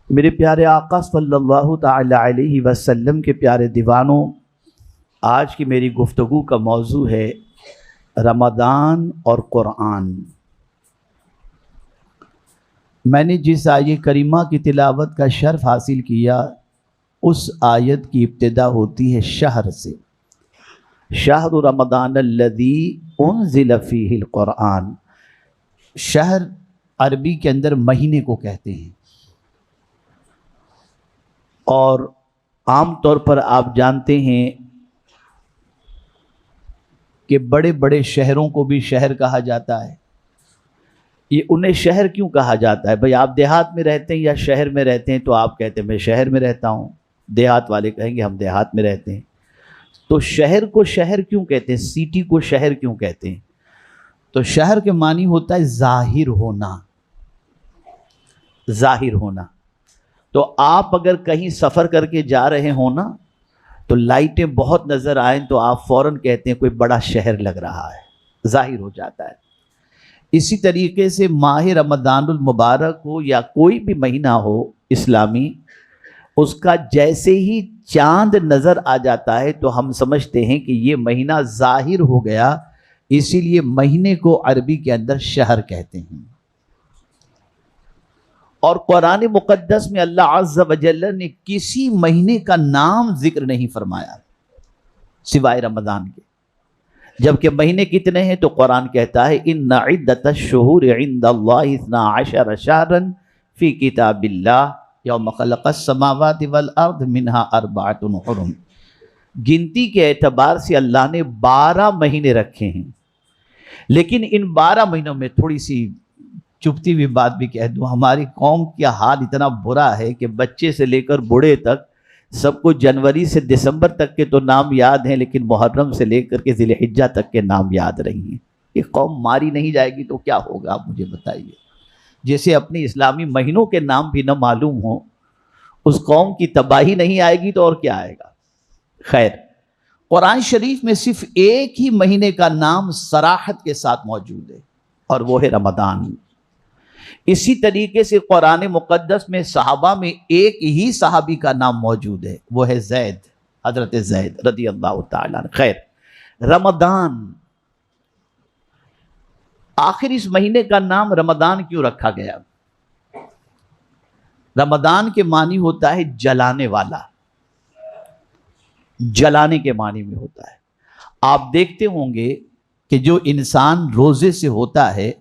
میرے پیارے آقا صلی اللہ تعالی علیہ وسلم کے پیارے دیوانوں، آج کی میری گفتگو کا موضوع ہے رمضان اور قرآن۔ میں نے جس آیت کریمہ کی تلاوت کا شرف حاصل کیا، اس آیت کی ابتدا ہوتی ہے شہر سے، شہر رمضان الذی انزل فیہ القرآن۔ شہر عربی کے اندر مہینے کو کہتے ہیں، اور عام طور پر آپ جانتے ہیں کہ بڑے بڑے شہروں کو بھی شہر کہا جاتا ہے۔ یہ انہیں شہر کیوں کہا جاتا ہے؟ بھئی آپ دیہات میں رہتے ہیں یا شہر میں رہتے ہیں؟ تو آپ کہتے ہیں میں شہر میں رہتا ہوں، دیہات والے کہیں گے ہم دیہات میں رہتے ہیں۔ تو شہر کو شہر کیوں کہتے ہیں؟ سٹی کو شہر کیوں کہتے ہیں؟ تو شہر کے معنی ہوتا ہے ظاہر ہونا، ظاہر ہونا۔ تو آپ اگر کہیں سفر کر کے جا رہے ہوں نا، تو لائٹیں بہت نظر آئیں تو آپ فوراً کہتے ہیں کوئی بڑا شہر لگ رہا ہے، ظاہر ہو جاتا ہے۔ اسی طریقے سے ماہ رمضان المبارک ہو یا کوئی بھی مہینہ ہو اسلامی، اس کا جیسے ہی چاند نظر آ جاتا ہے تو ہم سمجھتے ہیں کہ یہ مہینہ ظاہر ہو گیا، اسی لیے مہینے کو عربی کے اندر شہر کہتے ہیں۔ اور قرآن مقدس میں اللہ عز و جل نے کسی مہینے کا نام ذکر نہیں فرمایا سوائے رمضان کے۔ جبکہ مہینے کتنے ہیں تو قرآن کہتا ہے ان عدت الشہور عند اللہ 12 شہرا فی کتاب اللہ یوم خلق السماوات والارض منها 4 حرم۔ گنتی کے اعتبار سے اللہ نے 12 مہینے رکھے ہیں، لیکن ان 12 مہینوں میں تھوڑی سی چپتی ہوئی بات بھی کہہ دوں، ہماری قوم کا حال اتنا برا ہے کہ بچے سے لے کر بوڑھے تک سب کو جنوری سے دسمبر تک کے تو نام یاد ہیں، لیکن محرم سے لے کر کے ذی الحجہ تک کے نام یاد نہیں ہیں۔ یہ قوم ماری نہیں جائے گی تو کیا ہوگا آپ مجھے بتائیے؟ جیسے اپنی اسلامی مہینوں کے نام بھی نہ معلوم ہوں، اس قوم کی تباہی نہیں آئے گی تو اور کیا آئے گا؟ خیر، قرآن شریف میں صرف ایک ہی مہینے کا نام صراحت کے ساتھ موجود ہے، اور وہ ہے رمضان۔ اسی طریقے سے قرآن مقدس میں صحابہ میں ایک ہی صحابی کا نام موجود ہے، وہ ہے زید، حضرت زید رضی اللہ تعالیٰ عنہ۔ خیر، رمضان، آخر اس مہینے کا نام رمضان کیوں رکھا گیا؟ رمضان کے معنی ہوتا ہے جلانے والا، جلانے کے معنی میں ہوتا ہے۔ آپ دیکھتے ہوں گے کہ جو انسان روزے سے ہوتا ہے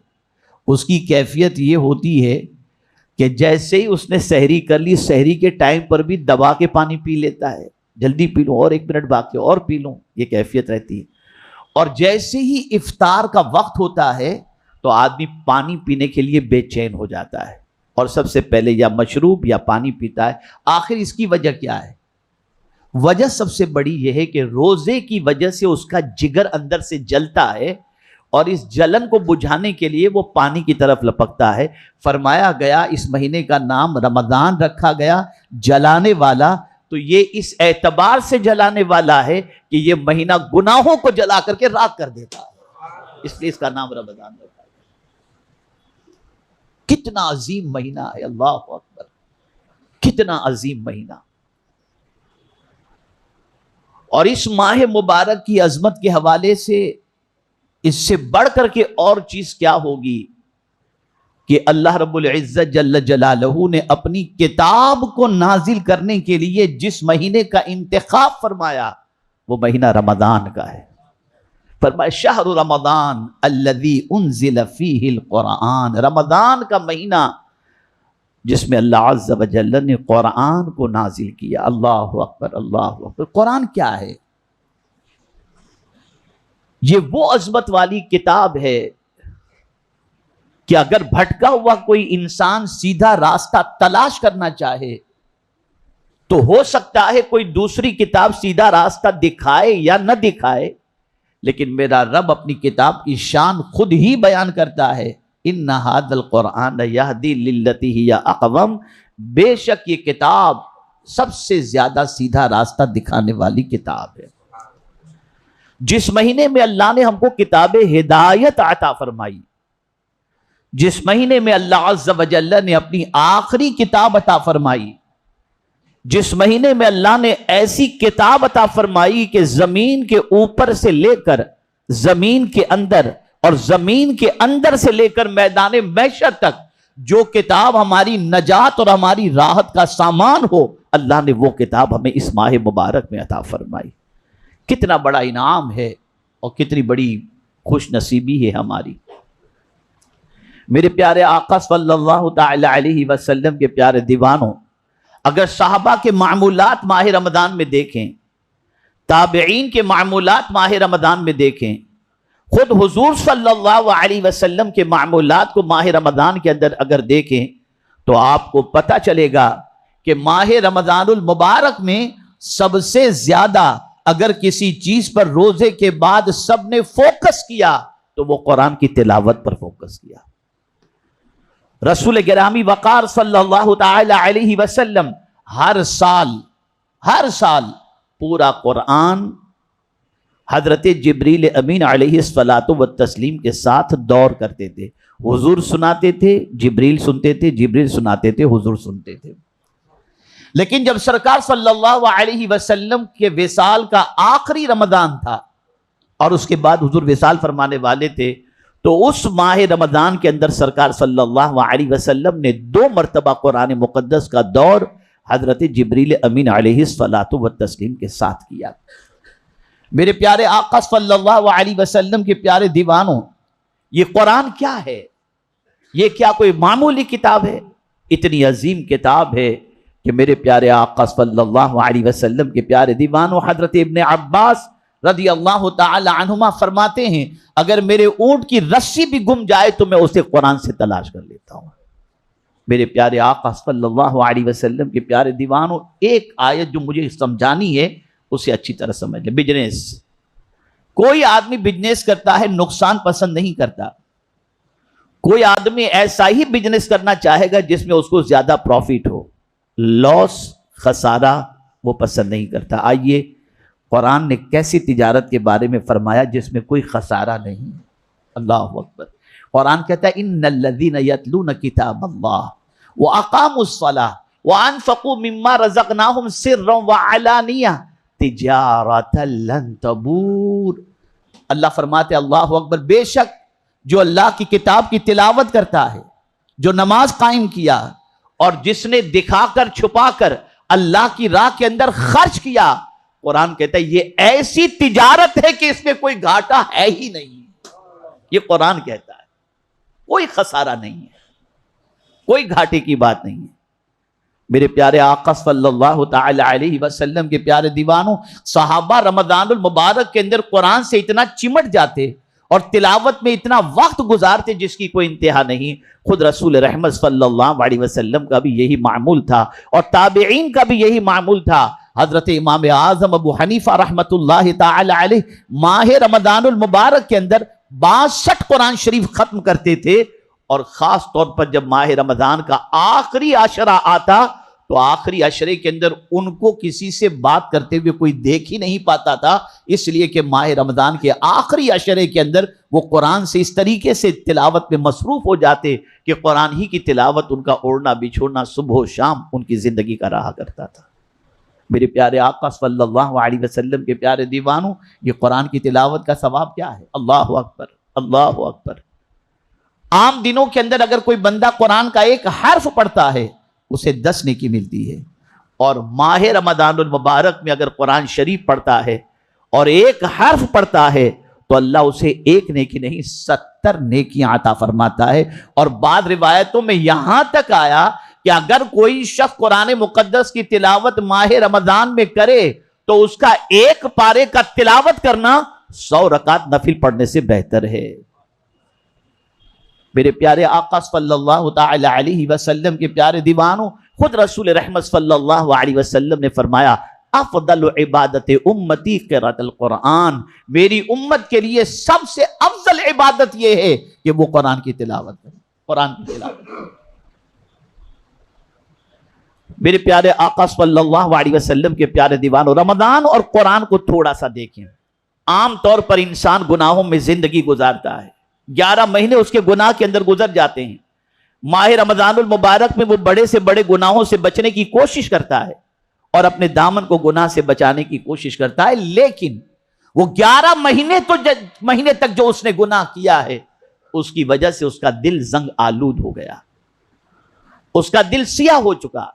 اس کی کیفیت یہ ہوتی ہے کہ جیسے ہی اس نے سحری کر لی، سحری کے ٹائم پر بھی دبا کے پانی پی لیتا ہے، جلدی پی لوں اور 1 منٹ باقی اور پی لوں، یہ کیفیت رہتی ہے۔ اور جیسے ہی افطار کا وقت ہوتا ہے تو آدمی پانی پینے کے لیے بے چین ہو جاتا ہے، اور سب سے پہلے یا مشروب یا پانی پیتا ہے۔ آخر اس کی وجہ کیا ہے؟ وجہ سب سے بڑی یہ ہے کہ روزے کی وجہ سے اس کا جگر اندر سے جلتا ہے، اور اس جلن کو بجھانے کے لیے وہ پانی کی طرف لپکتا ہے۔ فرمایا گیا اس مہینے کا نام رمضان رکھا گیا، جلانے والا۔ تو یہ اس اعتبار سے جلانے والا ہے کہ یہ مہینہ گناہوں کو جلا کر کے راکھ کر دیتا ہے، اس لیے اس کا نام رمضان رکھا گیا۔ کتنا عظیم مہینہ ہے، اللہ اکبر، کتنا عظیم مہینہ۔ اور اس ماہ مبارک کی عظمت کے حوالے سے اس سے بڑھ کر کے اور چیز کیا ہوگی کہ اللہ رب العزت جل جلالہ نے اپنی کتاب کو نازل کرنے کے لیے جس مہینے کا انتخاب فرمایا وہ مہینہ رمضان کا ہے۔ فرمایا شہر رمضان الذی انزل فیہ القرآن، رمضان کا مہینہ جس میں اللہ عز و جل نے قرآن کو نازل کیا۔ اللہ اکبر، اللہ اکبر۔ قرآن کیا ہے؟ یہ وہ عظمت والی کتاب ہے کہ اگر بھٹکا ہوا کوئی انسان سیدھا راستہ تلاش کرنا چاہے تو ہو سکتا ہے کوئی دوسری کتاب سیدھا راستہ دکھائے یا نہ دکھائے، لیکن میرا رب اپنی کتاب کی شان خود ہی بیان کرتا ہے، ان ھذا القرآن یہدی للتی ہی اقوم، بے شک یہ کتاب سب سے زیادہ سیدھا راستہ دکھانے والی کتاب ہے۔ جس مہینے میں اللہ نے ہم کو کتاب ہدایت عطا فرمائی، جس مہینے میں اللہ عز و جل نے اپنی آخری کتاب عطا فرمائی، جس مہینے میں اللہ نے ایسی کتاب عطا فرمائی کہ زمین کے اوپر سے لے کر زمین کے اندر اور زمین کے اندر سے لے کر میدان محشر تک جو کتاب ہماری نجات اور ہماری راحت کا سامان ہو، اللہ نے وہ کتاب ہمیں اس ماہ مبارک میں عطا فرمائی۔ کتنا بڑا انعام ہے اور کتنی بڑی خوش نصیبی ہے ہماری۔ میرے پیارے آقا صلی اللہ تعالی علیہ وسلم کے پیارے دیوانوں، اگر صحابہ کے معمولات ماہ رمضان میں دیکھیں، تابعین کے معمولات ماہ رمضان میں دیکھیں، خود حضور صلی اللہ علیہ وسلم کے معمولات کو ماہ رمضان کے اندر اگر دیکھیں تو آپ کو پتہ چلے گا کہ ماہ رمضان المبارک میں سب سے زیادہ اگر کسی چیز پر روزے کے بعد سب نے فوکس کیا تو وہ قرآن کی تلاوت پر فوکس کیا۔ رسول گرامی وقار صلی اللہ تعالی علیہ وسلم ہر سال پورا قرآن حضرت جبریل امین علیہ الصلاۃ والتسلیم کے ساتھ دور کرتے تھے۔ حضور سناتے تھے، جبریل سنتے تھے، جبریل سناتے تھے، حضور سنتے تھے۔ لیکن جب سرکار صلی اللہ علیہ وسلم کے وصال کا آخری رمضان تھا اور اس کے بعد حضور وصال فرمانے والے تھے، تو اس ماہ رمضان کے اندر سرکار صلی اللہ علیہ وسلم نے 2 مرتبہ قرآن مقدس کا دور حضرت جبریل امین علیہ الصلاۃ والتسلیم کے ساتھ کیا۔ میرے پیارے آقا صلی اللہ علیہ وسلم کے پیارے دیوانوں، یہ قرآن کیا ہے؟ یہ کیا کوئی معمولی کتاب ہے؟ اتنی عظیم کتاب ہے کہ میرے پیارے آقا صلی اللہ علیہ وسلم کے پیارے دیوانوں، حضرت ابن عباس رضی اللہ تعالی عنہما فرماتے ہیں، اگر میرے اونٹ کی رسی بھی گم جائے تو میں اسے قرآن سے تلاش کر لیتا ہوں۔ میرے پیارے آقا صلی اللہ علیہ وسلم کے پیارے دیوانوں، ایک آیت جو مجھے سمجھانی ہے اسے اچھی طرح سمجھ لیں۔ بزنس، کوئی آدمی بزنس کرتا ہے نقصان پسند نہیں کرتا، کوئی آدمی ایسا ہی بزنس کرنا چاہے گا جس میں اس کو زیادہ پروفٹ ہو، لاس خسارہ وہ پسند نہیں کرتا۔ آئیے قرآن نے کیسی تجارت کے بارے میں فرمایا جس میں کوئی خسارہ نہیں۔ اللہ اکبر۔ قرآن کہتا ہے ان الذین یتلون کتاب اللہ واقاموا الصلاۃ وانفقوا مما رزقناہم سرا وعلانیہ تجارۃ لن تبور۔ اللہ فرماتے اللہ اکبر، بے شک جو اللہ کی کتاب کی تلاوت کرتا ہے، جو نماز قائم کیا اور جس نے دکھا کر چھپا کر اللہ کی راہ کے اندر خرچ کیا، قرآن کہتا ہے یہ ایسی تجارت ہے کہ اس میں کوئی گھاٹا ہے ہی نہیں۔ یہ قرآن کہتا ہے کوئی خسارہ نہیں ہے، کوئی گھاٹے کی بات نہیں ہے۔ میرے پیارے آقا صلی اللہ تعالی علیہ وسلم کے پیارے دیوانوں، صحابہ رمضان المبارک کے اندر قرآن سے اتنا چمٹ جاتے اور تلاوت میں اتنا وقت گزارتے جس کی کوئی انتہا نہیں۔ خود رسول رحمت صلی اللہ علیہ وسلم کا بھی یہی معمول تھا اور تابعین کا بھی یہی معمول تھا۔ حضرت امام اعظم ابو حنیفہ رحمت اللہ تعالی علیہ ماہ رمضان المبارک کے اندر 62 قرآن شریف ختم کرتے تھے، اور خاص طور پر جب ماہ رمضان کا آخری عشرہ آتا تو آخری عشرے کے اندر ان کو کسی سے بات کرتے ہوئے کوئی دیکھ ہی نہیں پاتا تھا، اس لیے کہ ماہ رمضان کے آخری عشرے کے اندر وہ قرآن سے اس طریقے سے تلاوت میں مصروف ہو جاتے کہ قرآن ہی کی تلاوت ان کا اوڑھنا بچھوڑنا صبح و شام ان کی زندگی کا رہا کرتا تھا۔ میرے پیارے آقا صلی اللہ علیہ وسلم کے پیارے دیوانوں، یہ قرآن کی تلاوت کا ثواب کیا ہے؟ اللہ اکبر، اللہ اکبر۔ عام دنوں کے اندر اگر کوئی بندہ قرآن کا ایک حرف پڑھتا ہے اسے 10 نیکی ملتی ہے، اور ماہ رمضان المبارک میں اگر قرآن شریف پڑھتا ہے اور ایک حرف پڑھتا ہے تو اللہ اسے 1 نیکی نہیں 70 نیکیاں عطا فرماتا ہے۔ اور بعض روایتوں میں یہاں تک آیا کہ اگر کوئی شخص قرآن مقدس کی تلاوت ماہ رمضان میں کرے تو اس کا 1 پارے کا تلاوت کرنا 100 رکعت نفل پڑھنے سے بہتر ہے۔ میرے پیارے آقا صلی اللہ تعالی علیہ وسلم کے پیارے دیوانوں، خود رسول رحمت صلی اللہ علیہ وسلم نے فرمایا افضل عبادت امتی قراءۃ القرآن، میری امت کے لیے سب سے افضل عبادت یہ ہے کہ وہ قرآن کی تلاوت کرے، قرآن کی تلاوت۔ میرے پیارے آقا صلی اللہ علیہ وسلم کے پیارے دیوانوں، رمضان اور قرآن کو تھوڑا سا دیکھیں۔ عام طور پر انسان گناہوں میں زندگی گزارتا ہے، 11 مہینے اس کے گناہ کے اندر گزر جاتے ہیں. ماہ رمضان المبارک میں وہ بڑے سے بڑے گناہوں سے بچنے کی کوشش کرتا ہے اور اپنے دامن کو گناہ سے بچانے کی کوشش کرتا ہے, لیکن وہ 11 مہینے تک جو اس نے گناہ کیا ہے اس کی وجہ سے اس کا دل زنگ آلود ہو گیا, اس کا دل سیاہ ہو چکا.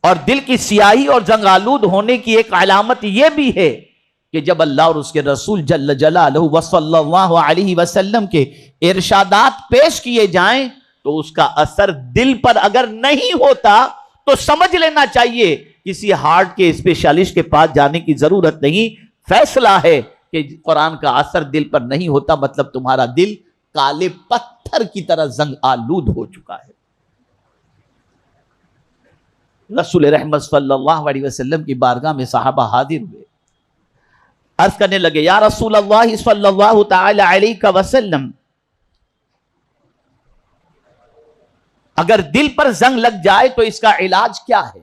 اور دل کی سیاہی اور زنگ آلود ہونے کی ایک علامت یہ بھی ہے کہ جب اللہ اور اس کے رسول جل جلالہ وصلی اللہ علیہ وسلم کے ارشادات پیش کیے جائیں تو اس کا اثر دل پر اگر نہیں ہوتا تو سمجھ لینا چاہیے کسی ہارٹ کے اسپیشلسٹ کے پاس جانے کی ضرورت نہیں. فیصلہ ہے کہ قرآن کا اثر دل پر نہیں ہوتا, مطلب تمہارا دل کالے پتھر کی طرح زنگ آلود ہو چکا ہے. رسول رحمت صلی اللہ علیہ وسلم کی بارگاہ میں صحابہ حاضر ہوئے, عرض کرنے لگے یا رسول اللہ صلی اللہ تعالی علیہ وسلم, اگر دل پر زنگ لگ جائے تو اس کا علاج کیا ہے؟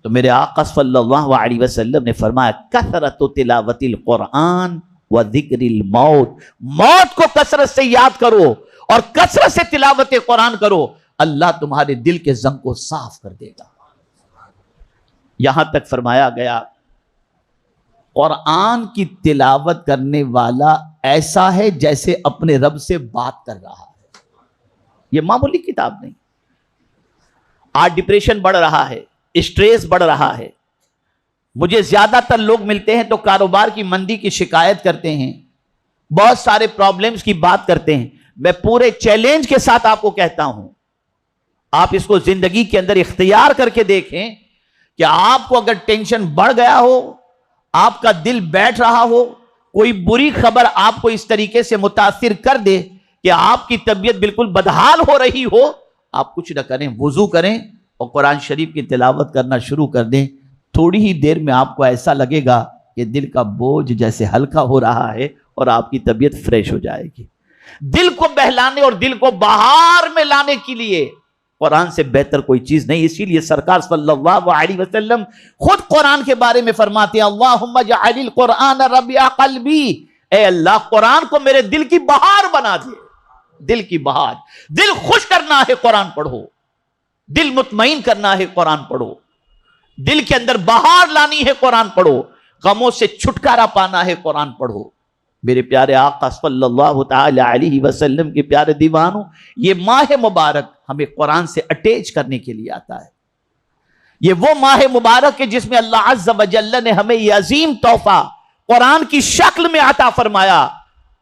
تو میرے آقا صلی اللہ علیہ وسلم نے فرمایا کثرت تلاوت القرآن و ذکر الموت, موت کو کثرت سے یاد کرو اور کثرت سے تلاوت قرآن کرو, اللہ تمہارے دل کے زنگ کو صاف کر دے گا. یہاں تک فرمایا گیا قرآن کی تلاوت کرنے والا ایسا ہے جیسے اپنے رب سے بات کر رہا ہے. یہ معمولی کتاب نہیں. آج ڈپریشن بڑھ رہا ہے, اسٹریس بڑھ رہا ہے. مجھے زیادہ تر لوگ ملتے ہیں تو کاروبار کی مندی کی شکایت کرتے ہیں, بہت سارے پرابلمز کی بات کرتے ہیں. میں پورے چیلنج کے ساتھ آپ کو کہتا ہوں, آپ اس کو زندگی کے اندر اختیار کر کے دیکھیں کہ آپ کو اگر ٹینشن بڑھ گیا ہو, آپ کا دل بیٹھ رہا ہو, کوئی بری خبر آپ کو اس طریقے سے متاثر کر دے کہ آپ کی طبیعت بالکل بدحال ہو رہی ہو, آپ کچھ نہ کریں, وضو کریں اور قرآن شریف کی تلاوت کرنا شروع کر دیں. تھوڑی ہی دیر میں آپ کو ایسا لگے گا کہ دل کا بوجھ جیسے ہلکا ہو رہا ہے اور آپ کی طبیعت فریش ہو جائے گی. دل کو بہلانے اور دل کو بہار میں لانے کے لیے قرآن سے بہتر کوئی چیز نہیں. اسی لیے سرکار صلی اللہ علیہ وسلم خود قرآن کے بارے میں فرماتے ہیں اللہم اجعل القرآن ربیع قلبی, اے اللہ قرآن کو میرے دل کی بہار بنا دے. دل کی بہار, دل خوش کرنا ہے قرآن پڑھو, دل مطمئن کرنا ہے قرآن پڑھو, دل کے اندر بہار لانی ہے قرآن پڑھو, غموں سے چھٹکارا پانا ہے قرآن پڑھو. میرے پیارے آقا صلی اللہ تعالی علیہ وسلم کے پیارے دیوانوں, یہ ماہ مبارک ہمیں قرآن سے اٹیچ کرنے کے لیے آتا ہے. یہ وہ ماہ مبارک ہے جس میں اللہ عز و جل نے ہمیں یہ عظیم تحفہ قرآن کی شکل میں عطا فرمایا,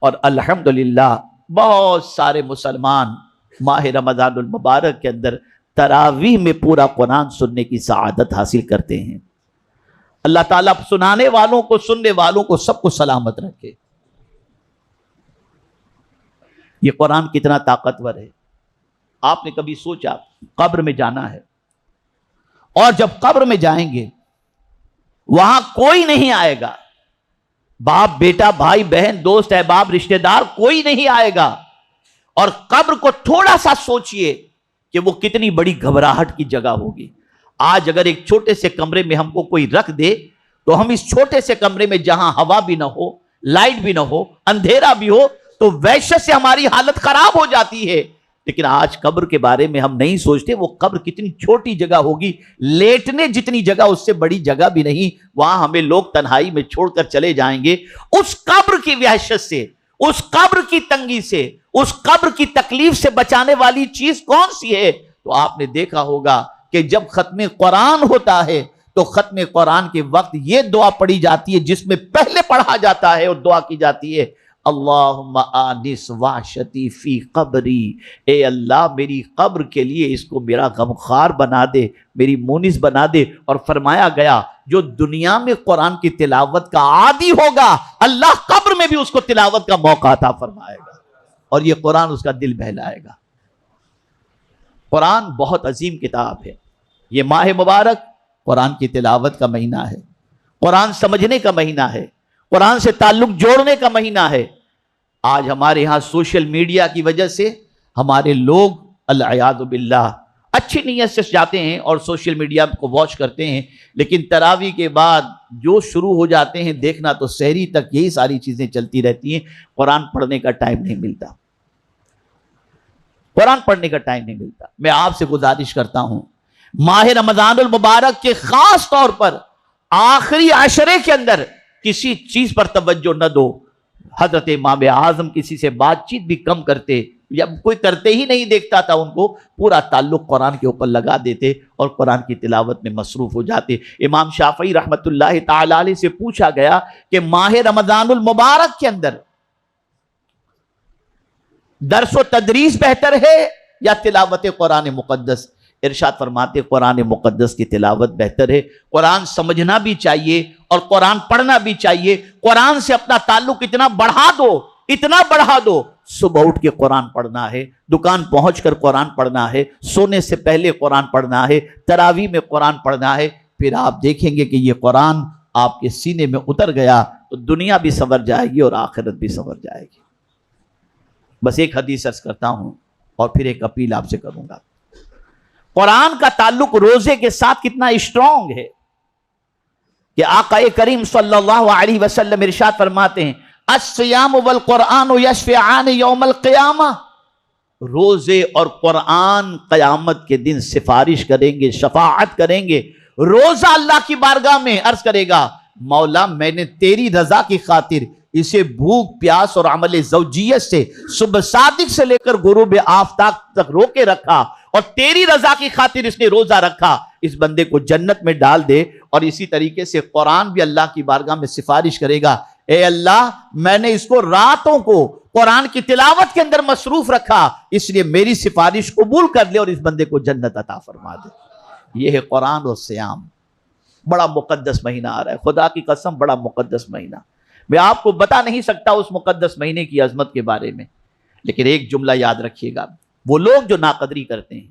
اور الحمدللہ بہت سارے مسلمان ماہ رمضان المبارک کے اندر تراویح میں پورا قرآن سننے کی سعادت حاصل کرتے ہیں. اللہ تعالیٰ سنانے والوں کو, سننے والوں کو, سب کو سلامت رکھے. یہ قرآن کتنا طاقتور ہے. آپ نے کبھی سوچا قبر میں جانا ہے, اور جب قبر میں جائیں گے وہاں کوئی نہیں آئے گا, باپ بیٹا بھائی بہن دوست احباب رشتہ دار کوئی نہیں آئے گا. اور قبر کو تھوڑا سا سوچئے کہ وہ کتنی بڑی گھبراہٹ کی جگہ ہوگی. آج اگر ایک چھوٹے سے کمرے میں ہم کو کوئی رکھ دے تو ہم اس چھوٹے سے کمرے میں جہاں ہوا بھی نہ ہو, لائٹ بھی نہ ہو, اندھیرا بھی ہو, تو وحشت سے ہماری حالت خراب ہو جاتی ہے. لیکن آج قبر کے بارے میں ہم نہیں سوچتے, وہ قبر کتنی چھوٹی جگہ ہوگی, لیٹنے جتنی جگہ اس سے بڑی جگہ بھی نہیں. وہاں ہمیں لوگ تنہائی میں چھوڑ کر چلے جائیں گے. اس قبر کی وحشت سے, اس قبر کی تنگی سے, اس قبر کی تکلیف سے بچانے والی چیز کون سی ہے؟ تو آپ نے دیکھا ہوگا کہ جب ختم قرآن ہوتا ہے تو ختم قرآن کے وقت یہ دعا پڑھی جاتی ہے جس میں پہلے پڑھا جاتا ہے اور دعا کی جاتی ہے اللہم آنس وحشتی فی قبری, اے اللہ میری قبر کے لیے اس کو میرا غمخوار بنا دے, میری مونس بنا دے. اور فرمایا گیا جو دنیا میں قرآن کی تلاوت کا عادی ہوگا اللہ قبر میں بھی اس کو تلاوت کا موقع عطا فرمائے گا, اور یہ قرآن اس کا دل بہلائے گا. قرآن بہت عظیم کتاب ہے. یہ ماہ مبارک قرآن کی تلاوت کا مہینہ ہے, قرآن سمجھنے کا مہینہ ہے, قرآن سے تعلق جوڑنے کا مہینہ ہے. آج ہمارے ہاں سوشل میڈیا کی وجہ سے ہمارے لوگ العیاذ باللہ اچھی نیت سے جاتے ہیں اور سوشل میڈیا کو واچ کرتے ہیں، لیکن تراویح کے بعد جو شروع ہو جاتے ہیں دیکھنا تو سحری تک یہی ساری چیزیں چلتی رہتی ہیں، قرآن پڑھنے کا ٹائم نہیں ملتا، قرآن پڑھنے کا ٹائم نہیں ملتا۔ میں آپ سے گزارش کرتا ہوں ماہ رمضان المبارک کے خاص طور پر آخری عشرے کے اندر کسی چیز پر توجہ نہ دو۔ حضرت امام اعظم کسی سے بات چیت بھی کم کرتے، یا کوئی کرتے ہی نہیں دیکھتا تھا ان کو، پورا تعلق قرآن کے اوپر لگا دیتے اور قرآن کی تلاوت میں مصروف ہو جاتے۔ امام شافعی رحمت اللہ تعالی علیہ سے پوچھا گیا کہ ماہ رمضان المبارک کے اندر درس و تدریس بہتر ہے یا تلاوت قرآن مقدس؟ ارشاد فرماتے قرآن مقدس کی تلاوت بہتر ہے، قرآن سمجھنا بھی چاہیے اور قرآن پڑھنا بھی چاہیے۔ قرآن سے اپنا تعلق اتنا بڑھا دو، اتنا بڑھا دو، صبح اٹھ کے قرآن پڑھنا ہے، دکان پہنچ کر قرآن پڑھنا ہے، سونے سے پہلے قرآن پڑھنا ہے، تراویح میں قرآن پڑھنا ہے، پھر آپ دیکھیں گے کہ یہ قرآن آپ کے سینے میں اتر گیا تو دنیا بھی سنور جائے گی اور آخرت بھی سنور جائے گی۔ بس ایک حدیث عرض کرتا ہوں اور پھر ایک اپیل آپ سے کروں گا۔ قرآن کا تعلق روزے کے ساتھ کتنا اسٹرانگ ہے کہ آقا کریم صلی اللہ علیہ وسلم ارشاد فرماتے ہیں الصیام والقرآن یشفعان یوم القیامہ، روزے اور قرآن قیامت کے دن سفارش کریں گے، شفاعت کریں گے۔ روزہ اللہ کی بارگاہ میں عرض کرے گا مولا میں نے تیری رضا کی خاطر اسے بھوک پیاس اور عمل زوجیت سے صبح صادق سے لے کر غروب آفتاب تک روکے رکھا، اور تیری رضا کی خاطر اس نے روزہ رکھا، اس بندے کو جنت میں ڈال دے۔ اور اسی طریقے سے قرآن بھی اللہ کی بارگاہ میں سفارش کرے گا اے اللہ میں نے اس کو راتوں کو قرآن کی تلاوت کے اندر مصروف رکھا، اس لیے میری سفارش قبول کر لے اور اس بندے کو جنت عطا فرما دے۔ یہ ہے قرآن اور صیام۔ بڑا مقدس مہینہ آ رہا ہے، خدا کی قسم بڑا مقدس مہینہ۔ میں آپ کو بتا نہیں سکتا اس مقدس مہینے کی عظمت کے بارے میں، لیکن ایک جملہ یاد رکھیے گا، وہ لوگ جو ناقدری کرتے ہیں،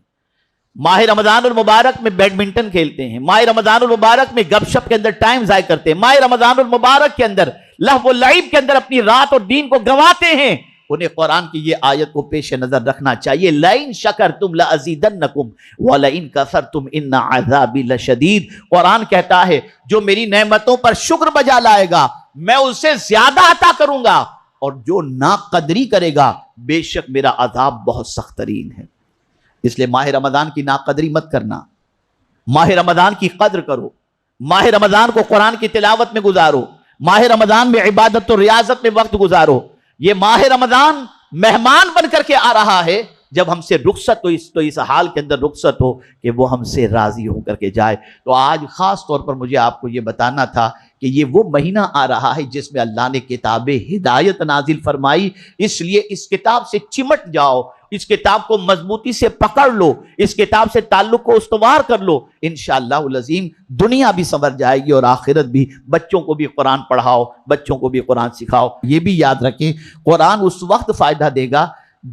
ماہ رمضان المبارک میں بیڈمنٹن کھیلتے ہیں، ماہ رمضان المبارک میں گپ شپ کے اندر ٹائم ضائع کرتے ہیں، ماہ رمضان المبارک کے اندر لہو و لعب کے اندر اپنی رات اور دین کو گنواتے ہیں، انہیں قرآن کی یہ آیت کو پیش نظر رکھنا چاہیے لَئِن شَكَرْتُمْ لَأَزِيدَنَّكُمْ وَلَئِن كَفَرْتُمْ إِنَّ عَذَابِي لَشَدِيدٌ۔ قرآن کہتا ہے جو میری نعمتوں پر شکر بجا لائے گا میں اسے زیادہ عطا کروں گا، اور جو ناقدری کرے گا بے شک میرا عذاب بہت سخت ترین ہے۔ اس لیے ماہ رمضان کی ناقدری مت کرنا، ماہ رمضان کی قدر کرو، ماہ رمضان کو قرآن کی تلاوت میں گزارو، ماہ رمضان میں عبادت و ریاضت میں وقت گزارو۔ یہ ماہ رمضان مہمان بن کر کے آ رہا ہے، جب ہم سے رخصت تو اس حال کے اندر رخصت ہو کہ وہ ہم سے راضی ہو کر کے جائے۔ تو آج خاص طور پر مجھے آپ کو یہ بتانا تھا کہ یہ وہ مہینہ آ رہا ہے جس میں اللہ نے کتاب ہدایت نازل فرمائی، اس لیے اس کتاب سے چمٹ جاؤ، اس کتاب کو مضبوطی سے پکڑ لو، اس کتاب سے تعلق کو استوار کر لو، انشاءاللہ العظیم دنیا بھی سنور جائے گی اور آخرت بھی۔ بچوں کو بھی قرآن پڑھاؤ، بچوں کو بھی قرآن سکھاؤ۔ یہ بھی یاد رکھیں قرآن اس وقت فائدہ دے گا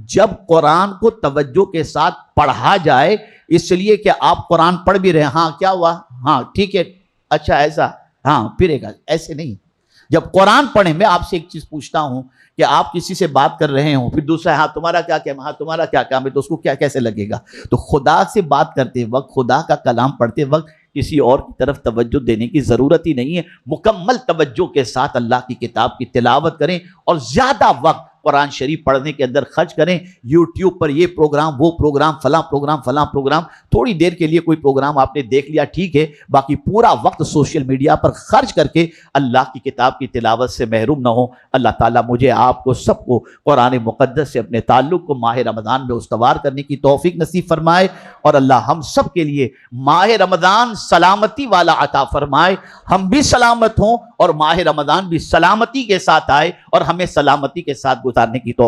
جب قرآن کو توجہ کے ساتھ پڑھا جائے، اس لیے کہ آپ قرآن پڑھ بھی رہے ہیں، ہاں کیا ہوا، ہاں ٹھیک ہے، اچھا ایسا، ہاں پھر ایک ایسے نہیں۔ جب قرآن پڑھیں، میں آپ سے ایک چیز پوچھتا ہوں کہ آپ کسی سے بات کر رہے ہوں پھر دوسرا ہاں تمہارا کیا کام، ہاں تمہارا کیا کام ہے، تو اس کو کیا کیسے لگے گا؟ تو خدا سے بات کرتے وقت، خدا کا کلام پڑھتے وقت کسی اور کی طرف توجہ دینے کی ضرورت ہی نہیں ہے۔ مکمل توجہ کے ساتھ اللہ کی کتاب کی تلاوت کریں اور زیادہ وقت قرآن شریف پڑھنے کے اندر خرچ کریں۔ یوٹیوب پر یہ پروگرام، وہ پروگرام، فلاں پروگرام، فلاں پروگرام، تھوڑی دیر کے لیے کوئی پروگرام آپ نے دیکھ لیا ٹھیک ہے، باقی پورا وقت سوشل میڈیا پر خرچ کر کے اللہ کی کتاب کی تلاوت سے محروم نہ ہو۔ اللہ تعالیٰ مجھے آپ کو سب کو قرآن مقدس سے اپنے تعلق کو ماہ رمضان میں استوار کرنے کی توفیق نصیب فرمائے، اور اللہ ہم سب کے لیے ماہ رمضان سلامتی والا عطا فرمائے، ہم بھی سلامت ہوں اور ماہ رمضان بھی سلامتی کے ساتھ آئے اور ہمیں سلامتی کے ساتھ گزارنے کی توفیق